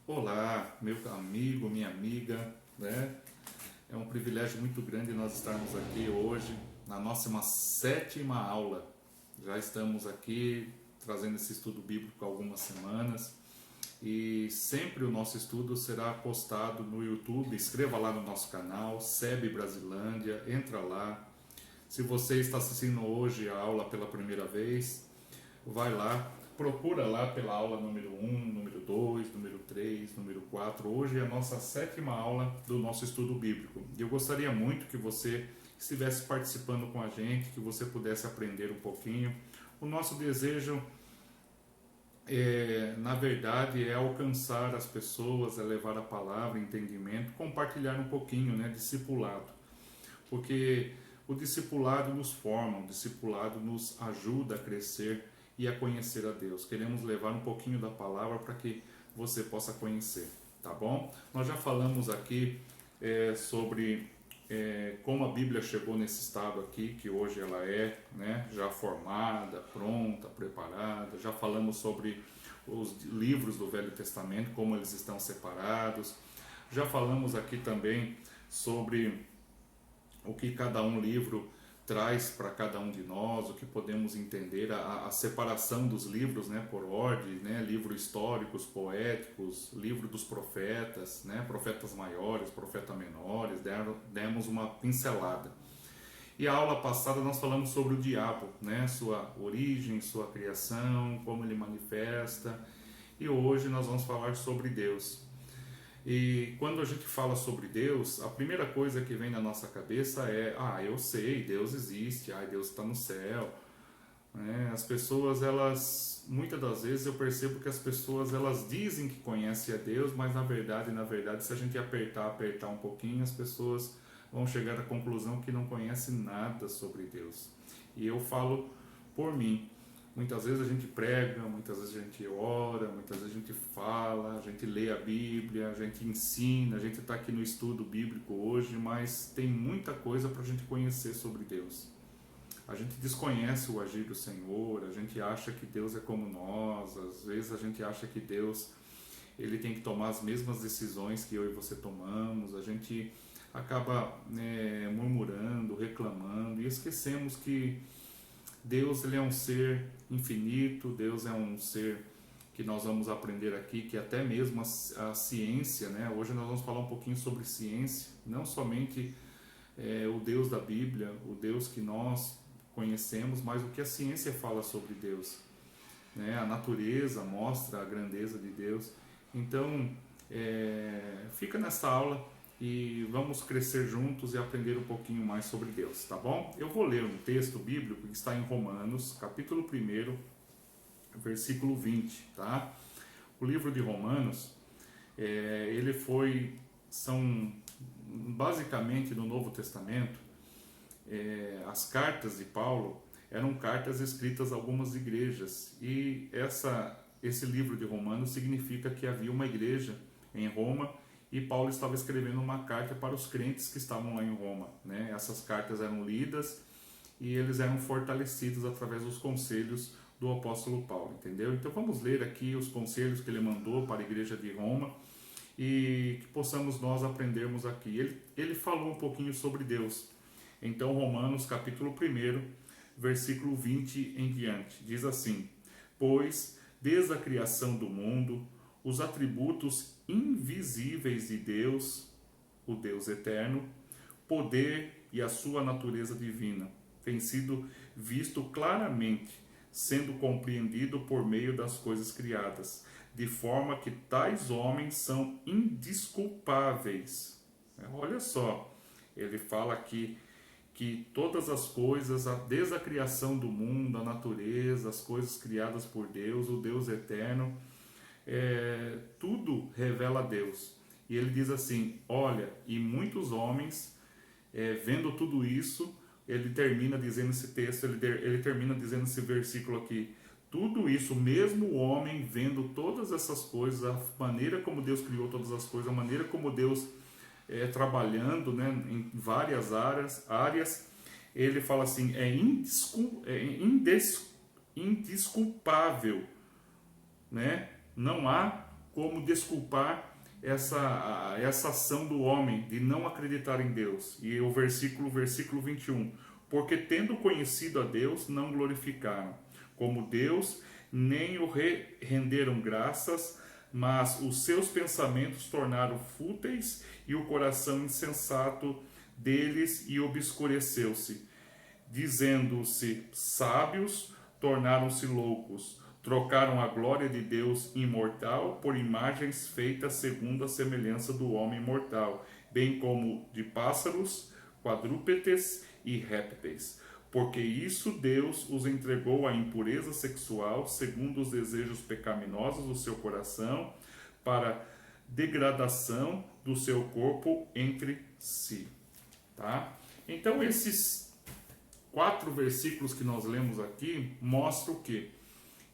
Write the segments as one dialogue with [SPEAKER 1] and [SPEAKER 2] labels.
[SPEAKER 1] Olá, meu amigo, minha amiga, né? É um privilégio muito grande nós estarmos aqui hoje na nossa sétima aula. Já estamos aqui trazendo esse estudo bíblico há algumas semanas e sempre o nosso estudo será postado no YouTube. Inscreva lá no nosso canal, SEB Brasilândia, entra lá. Se você está assistindo hoje a aula pela primeira vez, vai lá, procura lá pela aula número 1, número 2, número 3, número 4. Hoje é a nossa sétima aula do nosso estudo bíblico. E eu gostaria muito que você estivesse participando com a gente, que você pudesse aprender um pouquinho. O nosso desejo, na verdade, é alcançar as pessoas, é levar a palavra, entendimento, compartilhar um pouquinho, né, discipulado. Porque o discipulado nos forma, o discipulado nos ajuda a crescer e a conhecer a Deus. Queremos levar um pouquinho da palavra para que você possa conhecer, tá bom? Nós já falamos aqui sobre como a Bíblia chegou nesse estado aqui, que hoje ela é, né, já formada, pronta, preparada. Já falamos sobre os livros do Velho Testamento, como eles estão separados. Já falamos aqui também sobre o que cada um livro traz para cada um de nós, o que podemos entender, a separação dos livros, né, por ordem, né, livros históricos, poéticos, livro dos profetas, né, profetas maiores, profetas menores, demos uma pincelada. E a aula passada nós falamos sobre o diabo, né, sua origem, sua criação, como ele manifesta, e hoje nós vamos falar sobre Deus. E quando a gente fala sobre Deus, a primeira coisa que vem na nossa cabeça é: eu sei, Deus existe, Deus está no céu. As pessoas, muitas das vezes eu percebo que as pessoas, elas dizem que conhecem a Deus, mas na verdade, se a gente apertar um pouquinho, as pessoas vão chegar à conclusão que não conhecem nada sobre Deus. E eu falo por mim. Muitas vezes a gente prega, muitas vezes a gente ora, muitas vezes a gente fala, a gente lê a Bíblia, a gente ensina, a gente está aqui no estudo bíblico hoje, mas tem muita coisa para a gente conhecer sobre Deus. A gente desconhece o agir do Senhor, a gente acha que Deus é como nós, às vezes a gente acha que Deus ele tem que tomar as mesmas decisões que eu e você tomamos, a gente acaba murmurando, reclamando e esquecemos que Deus ele é um ser infinito, Deus é um ser que nós vamos aprender aqui, que até mesmo a ciência, né? Hoje nós vamos falar um pouquinho sobre ciência, não somente o Deus da Bíblia, o Deus que nós conhecemos, mas o que a ciência fala sobre Deus. Né? A natureza mostra a grandeza de Deus. Então, fica nessa aula e vamos crescer juntos e aprender um pouquinho mais sobre Deus, tá bom? Eu vou ler um texto bíblico que está em Romanos, capítulo 1, versículo 20, tá? O livro de Romanos, são basicamente no Novo Testamento, as cartas de Paulo eram cartas escritas a algumas igrejas, e esse livro de Romanos significa que havia uma igreja em Roma e Paulo estava escrevendo uma carta para os crentes que estavam lá em Roma, né? Essas cartas eram lidas e eles eram fortalecidos através dos conselhos do apóstolo Paulo, entendeu? Então vamos ler aqui os conselhos que ele mandou para a igreja de Roma e que possamos nós aprendermos aqui. Ele falou um pouquinho sobre Deus. Então Romanos capítulo 1, versículo 20 em diante, diz assim: pois desde a criação do mundo os atributos invisíveis de Deus, o Deus eterno, poder e a sua natureza divina, tem sido visto claramente, sendo compreendido por meio das coisas criadas, de forma que tais homens são indesculpáveis. Olha só, ele fala aqui que todas as coisas, desde a criação do mundo, a natureza, as coisas criadas por Deus, o Deus eterno, tudo revela a Deus. E ele diz assim: olha, e muitos homens, vendo tudo isso, ele termina dizendo esse texto, ele termina dizendo esse versículo aqui: tudo isso, mesmo o homem vendo todas essas coisas, a maneira como Deus criou todas as coisas, a maneira como Deus trabalhando, né, em várias áreas, ele fala assim: indesculpável, né? Não há como desculpar essa ação do homem de não acreditar em Deus. E o versículo 21. Porque tendo conhecido a Deus, não glorificaram como Deus, nem o renderam graças, mas os seus pensamentos tornaram fúteis e o coração insensato deles e obscureceu-se. Dizendo-se sábios, tornaram-se loucos. Trocaram a glória de Deus imortal por imagens feitas segundo a semelhança do homem mortal, bem como de pássaros, quadrúpedes e répteis. Porque isso Deus os entregou à impureza sexual, segundo os desejos pecaminosos do seu coração, para degradação do seu corpo entre si. Tá? Então, esses 4 versículos que nós lemos aqui mostram o quê?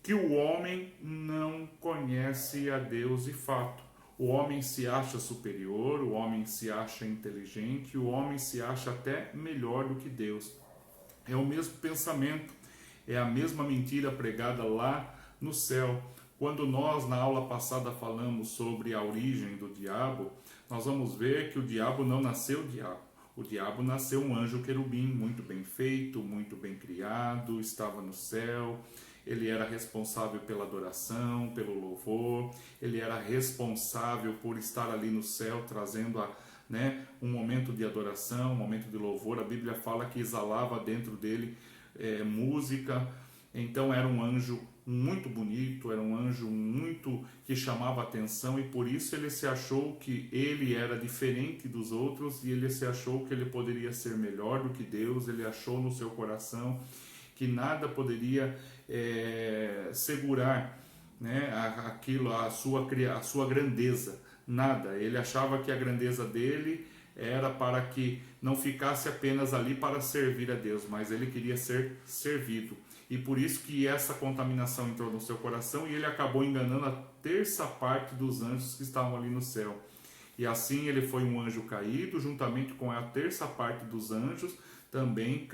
[SPEAKER 1] Que o homem não conhece a Deus de fato. O homem se acha superior, o homem se acha inteligente, o homem se acha até melhor do que Deus. É o mesmo pensamento, é a mesma mentira pregada lá no céu. Quando nós, na aula passada, falamos sobre a origem do diabo, nós vamos ver que o diabo não nasceu diabo. O diabo nasceu um anjo querubim, muito bem feito, muito bem criado, estava no céu. Ele era responsável pela adoração, pelo louvor, ele era responsável por estar ali no céu, trazendo um momento de adoração, um momento de louvor. A Bíblia fala que exalava dentro dele música. Então era um anjo muito bonito, era um anjo muito que chamava atenção, e por isso ele se achou que ele era diferente dos outros, e ele se achou que ele poderia ser melhor do que Deus. Ele achou no seu coração que nada poderia segurar, né, a sua grandeza, nada. Ele achava que a grandeza dele era para que não ficasse apenas ali para servir a Deus, mas ele queria ser servido. E por isso que essa contaminação entrou no seu coração, e ele acabou enganando a terça parte dos anjos que estavam ali no céu. E assim ele foi um anjo caído, juntamente com a terça parte dos anjos, também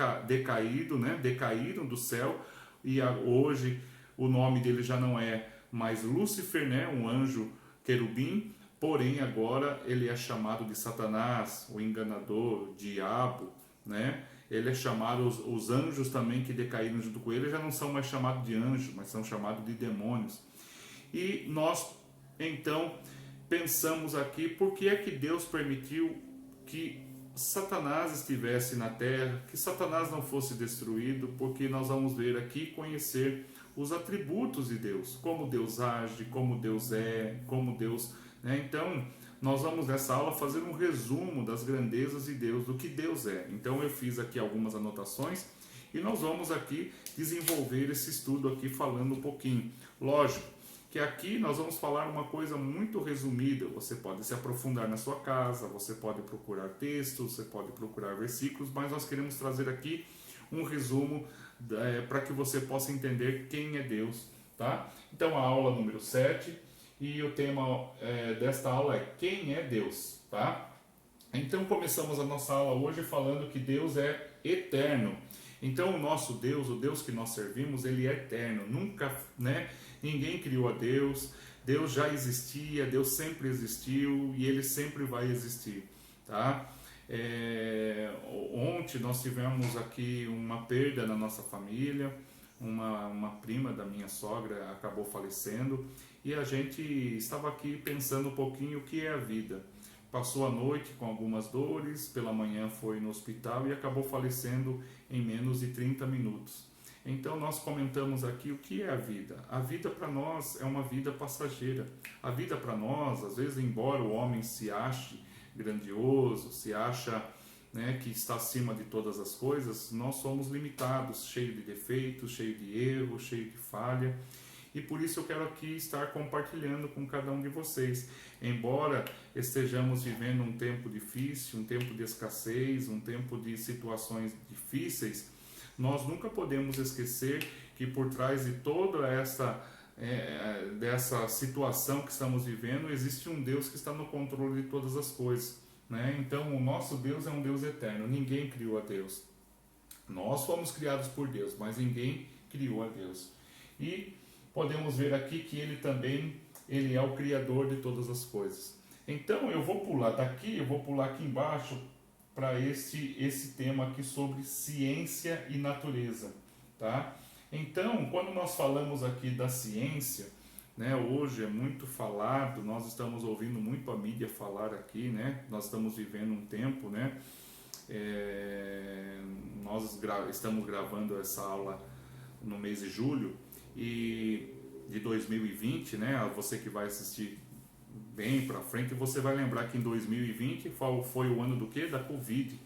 [SPEAKER 1] decaíram do céu. E hoje o nome dele já não é mais Lúcifer, né, um anjo querubim, porém agora ele é chamado de Satanás, o enganador, diabo, né? Ele é chamado, os anjos também que decaíram junto com ele já não são mais chamados de anjos, mas são chamados de demônios. E nós então pensamos aqui, por que é que Deus permitiu que Satanás estivesse na terra, que Satanás não fosse destruído? Porque nós vamos ver aqui, conhecer os atributos de Deus, como Deus age, como Deus é, como Deus, né? Então nós vamos nessa aula fazer um resumo das grandezas de Deus, do que Deus é. Então eu fiz aqui algumas anotações e nós vamos aqui desenvolver esse estudo aqui falando um pouquinho. Lógico que aqui nós vamos falar uma coisa muito resumida. Você pode se aprofundar na sua casa, você pode procurar textos, você pode procurar versículos, mas nós queremos trazer aqui um resumo para que você possa entender quem é Deus, tá? Então a aula número 7, e o tema desta aula é quem é Deus, tá? Então começamos a nossa aula hoje falando que Deus é eterno. Então o nosso Deus, o Deus que nós servimos, ele é eterno. Nunca, ninguém criou a Deus. Deus já existia, Deus sempre existiu e ele sempre vai existir, tá? Ontem nós tivemos aqui uma perda na nossa família. Uma prima da minha sogra acabou falecendo, e a gente estava aqui pensando um pouquinho o que é a vida. Passou a noite com algumas dores, pela manhã foi no hospital e acabou falecendo em menos de 30 minutos. Então nós comentamos aqui o que é a vida. A vida para nós é uma vida passageira. A vida para nós, às vezes, embora o homem se ache grandioso, se acha que está acima de todas as coisas, nós somos limitados, cheios de defeitos, cheios de erros, cheios de falha. E por isso eu quero aqui estar compartilhando com cada um de vocês. Embora estejamos vivendo um tempo difícil, um tempo de escassez, um tempo de situações difíceis, nós nunca podemos esquecer que por trás de toda dessa situação que estamos vivendo, existe um Deus que está no controle de todas as coisas. Então o nosso Deus é um Deus eterno, ninguém criou a Deus. Nós fomos criados por Deus, mas ninguém criou a Deus. E podemos ver aqui que ele também Ele é o Criador de todas as coisas. Então eu vou pular daqui, eu vou pular aqui embaixo para esse tema aqui sobre ciência e natureza, tá? Então, quando nós falamos aqui da ciência, né, hoje é muito falado, nós estamos ouvindo muito a mídia falar aqui, né? Nós estamos vivendo um tempo, né? Estamos gravando essa aula no mês de julho e de 2020, né? Você que vai assistir bem para frente, você vai lembrar que em 2020 foi o ano do quê? Da Covid.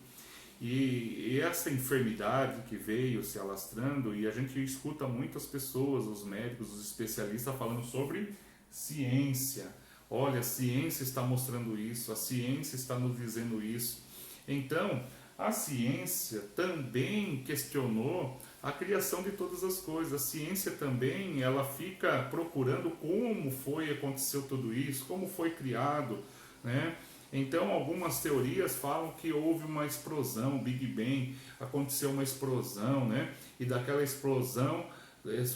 [SPEAKER 1] E essa enfermidade que veio se alastrando, e a gente escuta muitas pessoas, os médicos, os especialistas falando sobre ciência. Olha, a ciência está mostrando isso, a ciência está nos dizendo isso. Então, a ciência também questionou a criação de todas as coisas. A ciência também, ela fica procurando como aconteceu tudo isso, como foi criado, né? Então, algumas teorias falam que houve uma explosão, Big Bang, aconteceu uma explosão, né? E daquela explosão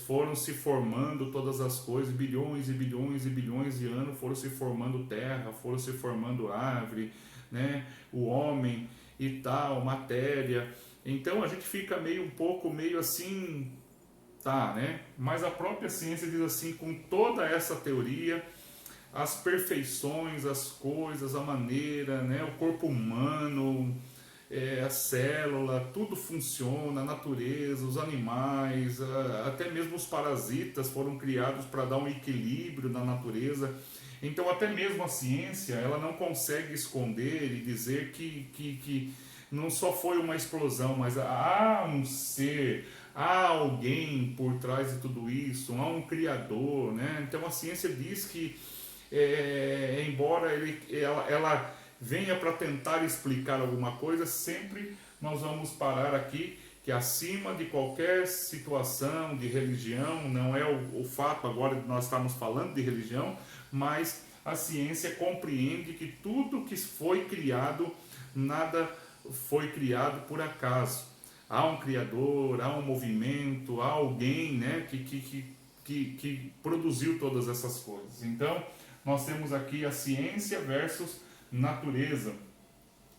[SPEAKER 1] foram se formando todas as coisas, bilhões e bilhões e bilhões de anos foram se formando terra, foram se formando árvore, né? O homem e tal, matéria. Então a gente fica meio assim, tá, né? Mas a própria ciência diz assim, com toda essa teoria, as perfeições, as coisas, a maneira, né? O corpo humano, a célula, tudo funciona, a natureza, os animais, até mesmo os parasitas foram criados para dar um equilíbrio na natureza. Então até mesmo a ciência, ela não consegue esconder e dizer que não só foi uma explosão, mas há um ser, há alguém por trás de tudo isso, há um criador, né? Então a ciência diz que embora ela venha para tentar explicar alguma coisa, sempre nós vamos parar aqui que acima de qualquer situação de religião, não é o fato agora de nós estarmos falando de religião, mas a ciência compreende que tudo que foi criado, nada foi criado por acaso. Há um criador, há um movimento, há alguém, né, que produziu todas essas coisas. Então, nós temos aqui a ciência versus natureza.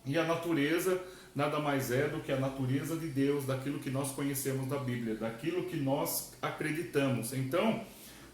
[SPEAKER 1] E a natureza nada mais é do que a natureza de Deus, daquilo que nós conhecemos da Bíblia, daquilo que nós acreditamos. Então,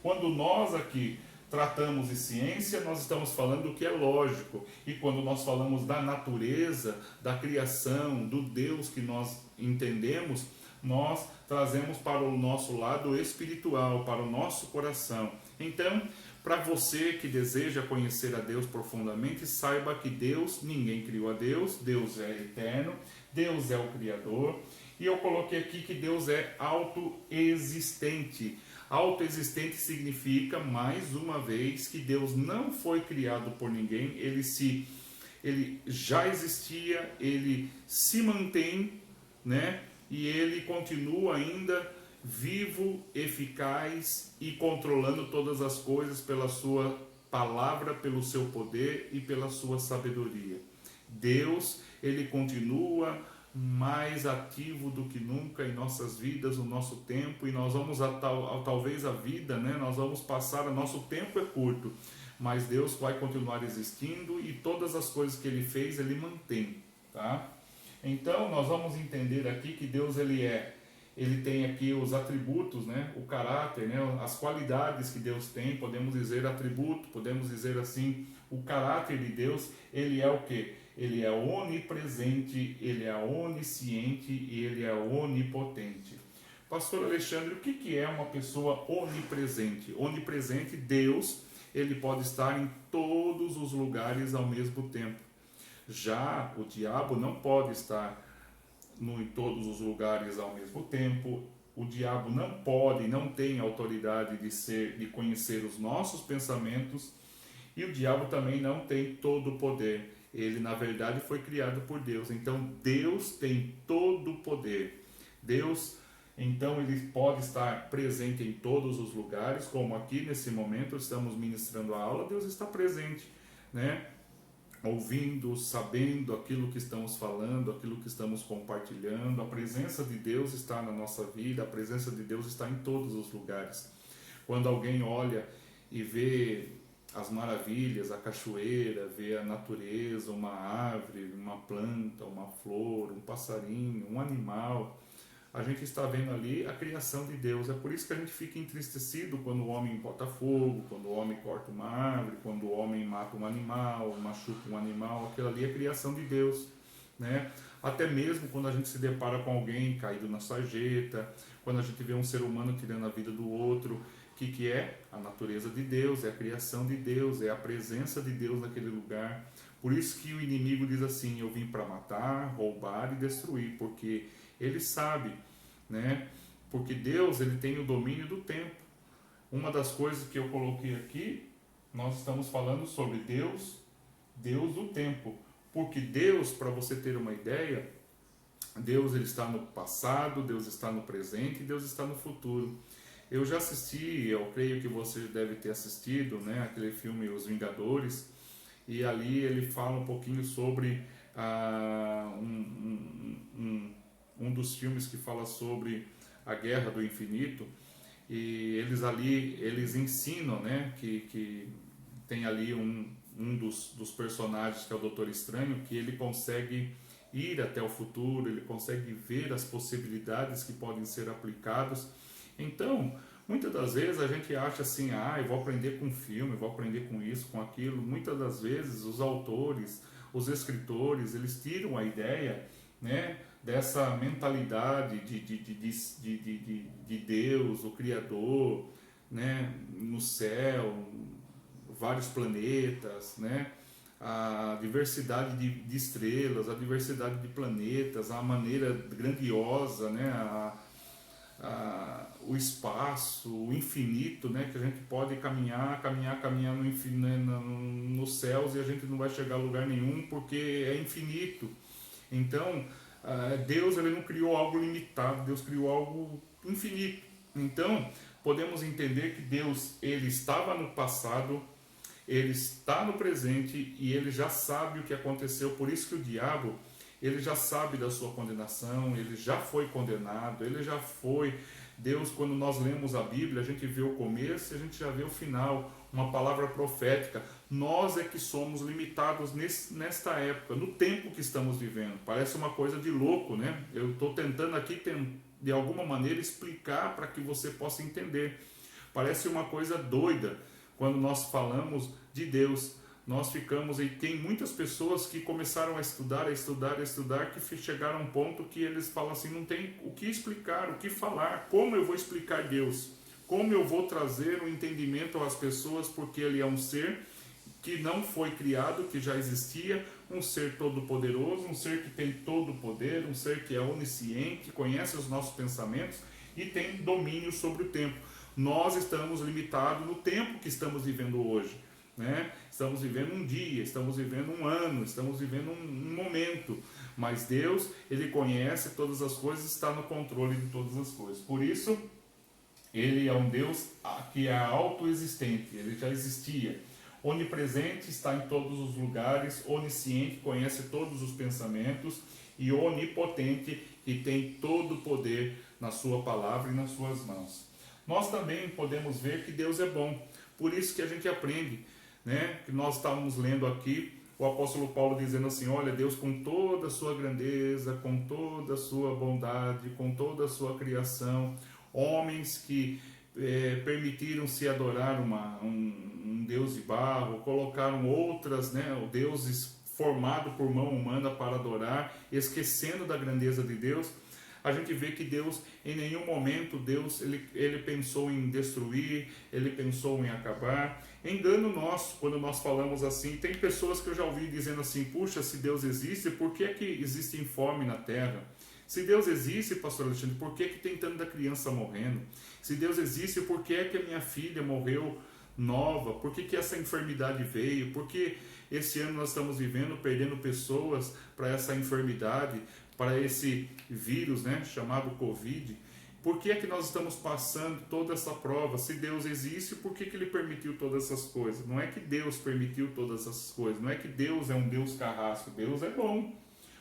[SPEAKER 1] quando nós aqui tratamos de ciência, nós estamos falando do que é lógico. E quando nós falamos da natureza, da criação, do Deus que nós entendemos, nós trazemos para o nosso lado espiritual, para o nosso coração. Então, para você que deseja conhecer a Deus profundamente, saiba que Deus, ninguém criou a Deus, Deus é eterno, Deus é o Criador. E eu coloquei aqui que Deus é autoexistente. Autoexistente significa, mais uma vez, que Deus não foi criado por ninguém, ele já existia, ele se mantém, né? E ele continua ainda vivo, eficaz e controlando todas as coisas pela sua palavra, pelo seu poder e pela sua sabedoria. Deus, ele continua mais ativo do que nunca em nossas vidas, no nosso tempo, e nós vamos talvez a vida, né? Nós vamos passar, nosso tempo é curto, mas Deus vai continuar existindo e todas as coisas que ele fez, ele mantém, tá? Então, nós vamos entender aqui que Deus, ele tem aqui os atributos, né? O caráter, né? As qualidades que Deus tem, podemos dizer atributo, podemos dizer assim, o caráter de Deus, ele é o quê? Ele é onipresente, ele é onisciente e ele é onipotente. Pastor Alexandre, o que é uma pessoa onipresente? Onipresente, Deus, ele pode estar em todos os lugares ao mesmo tempo. Já o diabo não pode estar em todos os lugares ao mesmo tempo. O diabo não pode, não tem autoridade de conhecer os nossos pensamentos, e o diabo também não tem todo o poder. Ele, na verdade, foi criado por Deus. Então, Deus tem todo o poder. Deus, então, ele pode estar presente em todos os lugares, como aqui nesse momento estamos ministrando a aula, Deus está presente, né? Ouvindo, sabendo aquilo que estamos falando, aquilo que estamos compartilhando. A presença de Deus está na nossa vida, a presença de Deus está em todos os lugares. Quando alguém olha e vê as maravilhas, a cachoeira, ver a natureza, uma árvore, uma planta, uma flor, um passarinho, um animal. A gente está vendo ali a criação de Deus. É por isso que a gente fica entristecido quando o homem bota fogo, quando o homem corta uma árvore, quando o homem mata um animal, machuca um animal. Aquilo ali é a criação de Deus, né? Até mesmo quando a gente se depara com alguém caído na sarjeta, quando a gente vê um ser humano tirando a vida do outro, o que é? A natureza de Deus, é a criação de Deus, é a presença de Deus naquele lugar. Por isso que o inimigo diz assim: eu vim para matar, roubar e destruir, porque ele sabe, né? Porque Deus, ele tem o domínio do tempo. Uma das coisas que eu coloquei aqui, nós estamos falando sobre Deus, Deus do tempo. Porque Deus, para você ter uma ideia, Deus ele está no passado, Deus está no presente e Deus está no futuro. Eu já assisti, eu creio que você deve ter assistido, né, aquele filme Os Vingadores, e ali ele fala um pouquinho sobre um dos filmes que fala sobre a Guerra do Infinito, e eles ensinam, né, que tem ali um dos personagens, que é o Doutor Estranho, que ele consegue ir até o futuro, ele consegue ver as possibilidades que podem ser aplicadas. Então, muitas das vezes a gente acha assim: eu vou aprender com filme, eu vou aprender com isso, com aquilo. Muitas das vezes os autores, os escritores, eles tiram a ideia, né, dessa mentalidade de Deus, o Criador, né, no céu, vários planetas, né, a diversidade de estrelas, a diversidade de planetas, a maneira grandiosa, né, o espaço, o infinito, né, que a gente pode caminhar no infinito, né, nos céus, e a gente não vai chegar a lugar nenhum porque é infinito. Então, Deus ele não criou algo limitado, Deus criou algo infinito. Então, podemos entender que Deus ele estava no passado, ele está no presente e ele já sabe o que aconteceu. Por isso que o diabo, ele já sabe da sua condenação, ele já foi condenado, ele já foi. Deus, quando nós lemos a Bíblia, a gente vê o começo e a gente já vê o final, uma palavra profética. Nós é que somos limitados nesta época, no tempo que estamos vivendo. Parece uma coisa de louco, né? Eu estou tentando aqui, de alguma maneira, explicar para que você possa entender. Parece uma coisa doida quando nós falamos de Deus. Nós ficamos, e tem muitas pessoas que começaram a estudar, que chegaram a um ponto que eles falam assim: não tem o que explicar, o que falar, como eu vou explicar Deus? Como eu vou trazer um entendimento às pessoas, porque ele é um ser que não foi criado, que já existia, um ser todo-poderoso, um ser que tem todo o poder, um ser que é onisciente, conhece os nossos pensamentos e tem domínio sobre o tempo. Nós estamos limitados no tempo que estamos vivendo hoje, né? Estamos vivendo um dia, estamos vivendo um ano, estamos vivendo um momento, mas Deus, ele conhece todas as coisas, está no controle de todas as coisas. Por isso, ele é um Deus que é autoexistente, ele já existia. Onipresente, está em todos os lugares, onisciente, conhece todos os pensamentos, e onipotente, que tem todo o poder na sua palavra e nas suas mãos. Nós também podemos ver que Deus é bom, por isso que a gente aprende, né? Que nós estávamos lendo aqui o apóstolo Paulo dizendo assim: olha, Deus com toda a sua grandeza, com toda a sua bondade, com toda a sua criação, homens que permitiram-se adorar um Deus de barro, colocaram outras, né, deuses formados por mão humana para adorar, esquecendo da grandeza de Deus. A gente vê que Deus, em nenhum momento, Deus ele pensou em destruir, ele pensou em acabar. Engano nosso, quando nós falamos assim. Tem pessoas que eu já ouvi dizendo assim: puxa, se Deus existe, por que é que existe fome na terra? Se Deus existe, pastor Alexandre, por que tem tanta criança morrendo? Se Deus existe, por que é que a minha filha morreu nova? Por que essa enfermidade veio? Por que esse ano nós estamos vivendo, perdendo pessoas para essa enfermidade, para esse vírus, né, chamado Covid? Por que é que nós estamos passando toda essa prova? Se Deus existe, por que ele permitiu todas essas coisas? Não é que Deus permitiu todas essas coisas, não é que Deus é um Deus carrasco. Deus é bom,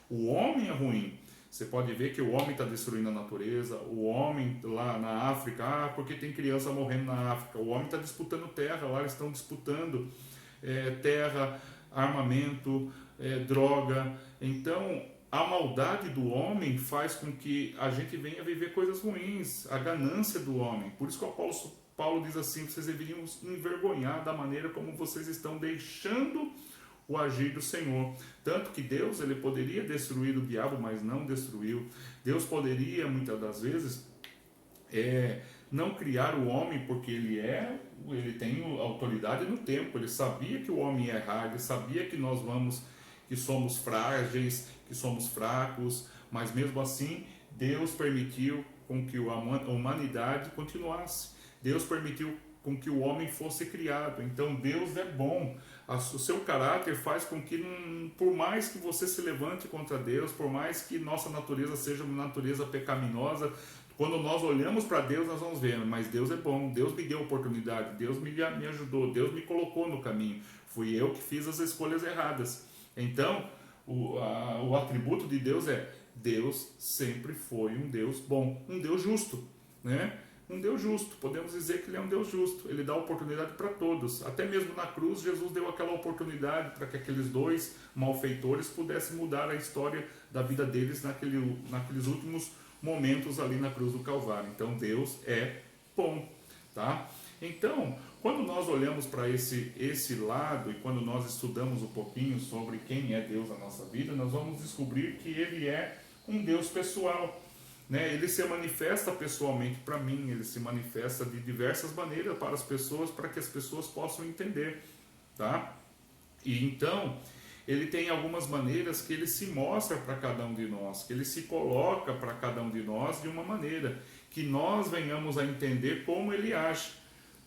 [SPEAKER 1] o homem é ruim. Você pode ver que o homem está destruindo a natureza, o homem lá na África, porque tem criança morrendo na África, o homem está disputando terra, lá eles estão disputando terra, armamento, droga. Então, a maldade do homem faz com que a gente venha viver coisas ruins, a ganância do homem. Por isso que o Paulo diz assim, vocês deveriam se envergonhar da maneira como vocês estão deixando o agir do Senhor. Tanto que Deus, ele poderia destruir o diabo, mas não destruiu. Deus poderia, muitas das vezes, não criar o homem, porque ele tem autoridade no tempo, ele sabia que o homem ia errar, ele sabia que que somos frágeis, que somos fracos, mas mesmo assim, Deus permitiu com que a humanidade continuasse. Deus permitiu com que o homem fosse criado. Então Deus é bom. O seu caráter faz com que, por mais que você se levante contra Deus, por mais que nossa natureza seja uma natureza pecaminosa, quando nós olhamos para Deus, nós vamos ver, mas Deus é bom, Deus me deu oportunidade, Deus me ajudou, Deus me colocou no caminho. Fui eu que fiz as escolhas erradas. Então, o atributo de Deus Deus sempre foi um Deus bom, um Deus justo, né? Um Deus justo, podemos dizer que ele é um Deus justo, ele dá oportunidade para todos, até mesmo na cruz Jesus deu aquela oportunidade para que aqueles dois malfeitores pudessem mudar a história da vida deles naqueles últimos momentos ali na cruz do Calvário. Então Deus é bom, tá? Então, quando nós olhamos para esse lado e quando nós estudamos um pouquinho sobre quem é Deus na nossa vida, nós vamos descobrir que ele é um Deus pessoal. Né? Ele se manifesta pessoalmente para mim, ele se manifesta de diversas maneiras para as pessoas, para que as pessoas possam entender, tá? E então, ele tem algumas maneiras que ele se mostra para cada um de nós, que ele se coloca para cada um de nós de uma maneira, que nós venhamos a entender como ele age,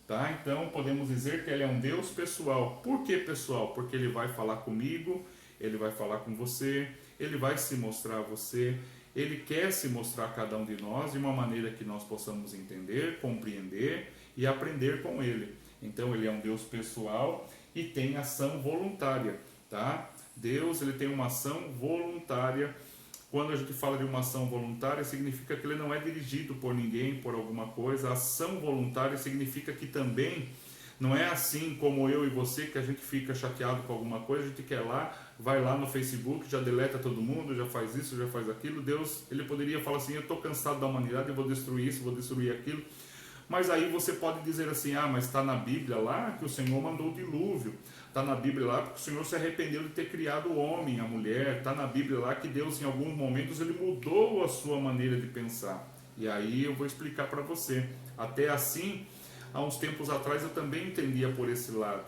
[SPEAKER 1] tá? Então, podemos dizer que ele é um Deus pessoal. Por que pessoal? Porque ele vai falar comigo, ele vai falar com você, ele vai se mostrar a você. Ele quer se mostrar a cada um de nós de uma maneira que nós possamos entender, compreender e aprender com ele. Então ele é um Deus pessoal e tem ação voluntária, tá? Deus, ele tem uma ação voluntária. Quando a gente fala de uma ação voluntária, significa que ele não é dirigido por ninguém, por alguma coisa. A ação voluntária significa que também não é assim como eu e você, que a gente fica chateado com alguma coisa, a gente quer lá, vai lá no Facebook, já deleta todo mundo, já faz isso, já faz aquilo. Deus, ele poderia falar assim, eu estou cansado da humanidade, eu vou destruir isso, vou destruir aquilo. Mas aí você pode dizer assim, mas está na Bíblia lá que o Senhor mandou o dilúvio. Está na Bíblia lá porque o Senhor se arrependeu de ter criado o homem, a mulher. Está na Bíblia lá que Deus, em alguns momentos, ele mudou a sua maneira de pensar. E aí eu vou explicar para você. Até assim, há uns tempos atrás eu também entendia por esse lado,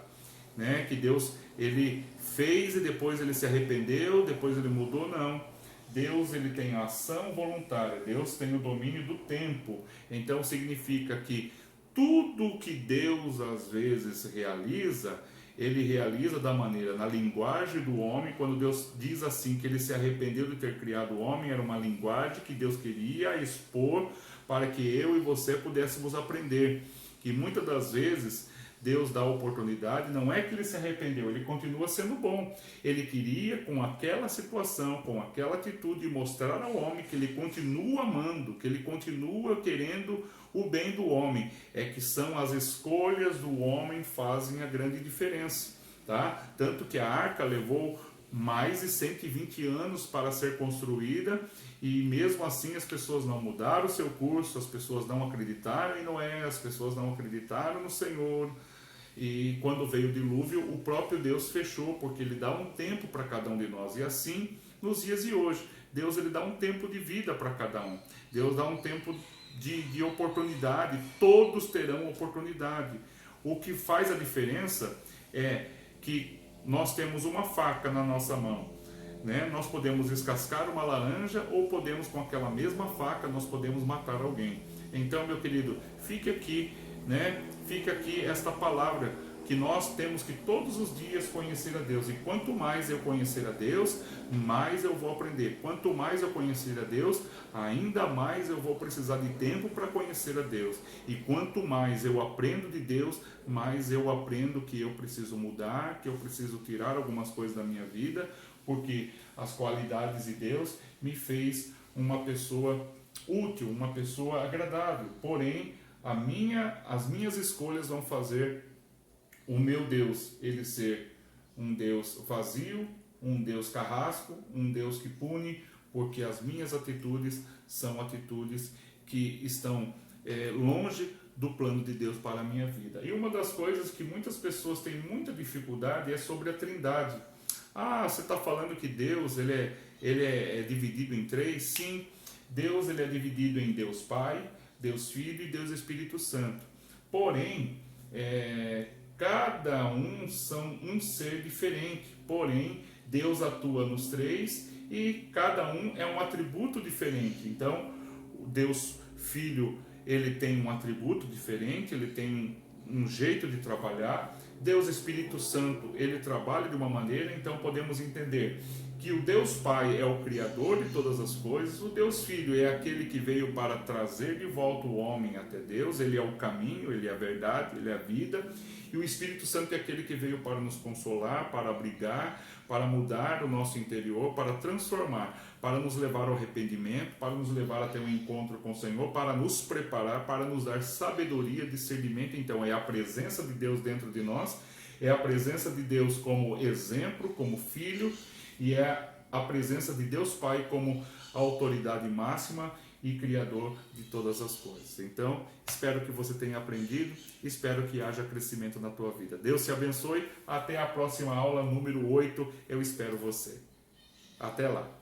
[SPEAKER 1] né? Que Deus, ele fez e depois ele se arrependeu, depois ele mudou. Não, Deus, ele tem a ação voluntária, Deus tem o domínio do tempo. Então significa que tudo que Deus às vezes realiza, ele realiza da maneira, na linguagem do homem. Quando Deus diz assim que ele se arrependeu de ter criado o homem, era uma linguagem que Deus queria expor para que eu e você pudéssemos aprender. Que muitas das vezes Deus dá oportunidade, não é que ele se arrependeu, ele continua sendo bom. Ele queria, com aquela situação, com aquela atitude, mostrar ao homem que ele continua amando, que ele continua querendo o bem do homem. É que são as escolhas do homem fazem a grande diferença, tá? Tanto que a arca levou mais de 120 anos para ser construída, e mesmo assim as pessoas não mudaram o seu curso, as pessoas não acreditaram em Noé, as pessoas não acreditaram no Senhor. E quando veio o dilúvio, o próprio Deus fechou, porque ele dá um tempo para cada um de nós. E assim, nos dias de hoje, Deus, ele dá um tempo de vida para cada um. Deus dá um tempo de oportunidade, todos terão oportunidade. O que faz a diferença é que nós temos uma faca na nossa mão, né? Nós podemos descascar uma laranja ou podemos, com aquela mesma faca, nós podemos matar alguém. Então, meu querido, fique aqui, né? Fica aqui esta palavra, que nós temos que todos os dias conhecer a Deus. E quanto mais eu conhecer a Deus, mais eu vou aprender. Quanto mais eu conhecer a Deus, ainda mais eu vou precisar de tempo para conhecer a Deus. E quanto mais eu aprendo de Deus, mais eu aprendo que eu preciso mudar, que eu preciso tirar algumas coisas da minha vida, porque as qualidades de Deus me fez uma pessoa útil, uma pessoa agradável. Porém, as minhas escolhas vão fazer o meu Deus ele ser um Deus vazio, um Deus carrasco, um Deus que pune, porque as minhas atitudes são atitudes que estão longe do plano de Deus para a minha vida. E uma das coisas que muitas pessoas têm muita dificuldade é sobre a Trindade. Ah, você está falando que Deus ele é dividido em três? Sim, Deus ele é dividido em Deus Pai, Deus Filho e Deus Espírito Santo. Porém, cada um são um ser diferente. Porém, Deus atua nos três e cada um é um atributo diferente. Então, o Deus Filho ele tem um atributo diferente, ele tem um jeito de trabalhar. Deus Espírito Santo, ele trabalha de uma maneira, então podemos entender que o Deus Pai é o Criador de todas as coisas, o Deus Filho é aquele que veio para trazer de volta o homem até Deus, ele é o caminho, ele é a verdade, ele é a vida, e o Espírito Santo é aquele que veio para nos consolar, para abrigar, para mudar o nosso interior, para transformar, para nos levar ao arrependimento, para nos levar até um encontro com o Senhor, para nos preparar, para nos dar sabedoria, discernimento. Então é a presença de Deus dentro de nós, é a presença de Deus como exemplo, como filho, e é a presença de Deus Pai como autoridade máxima e Criador de todas as coisas. Então, espero que você tenha aprendido, espero que haja crescimento na tua vida. Deus te abençoe, até a próxima aula número 8, eu espero você. Até lá!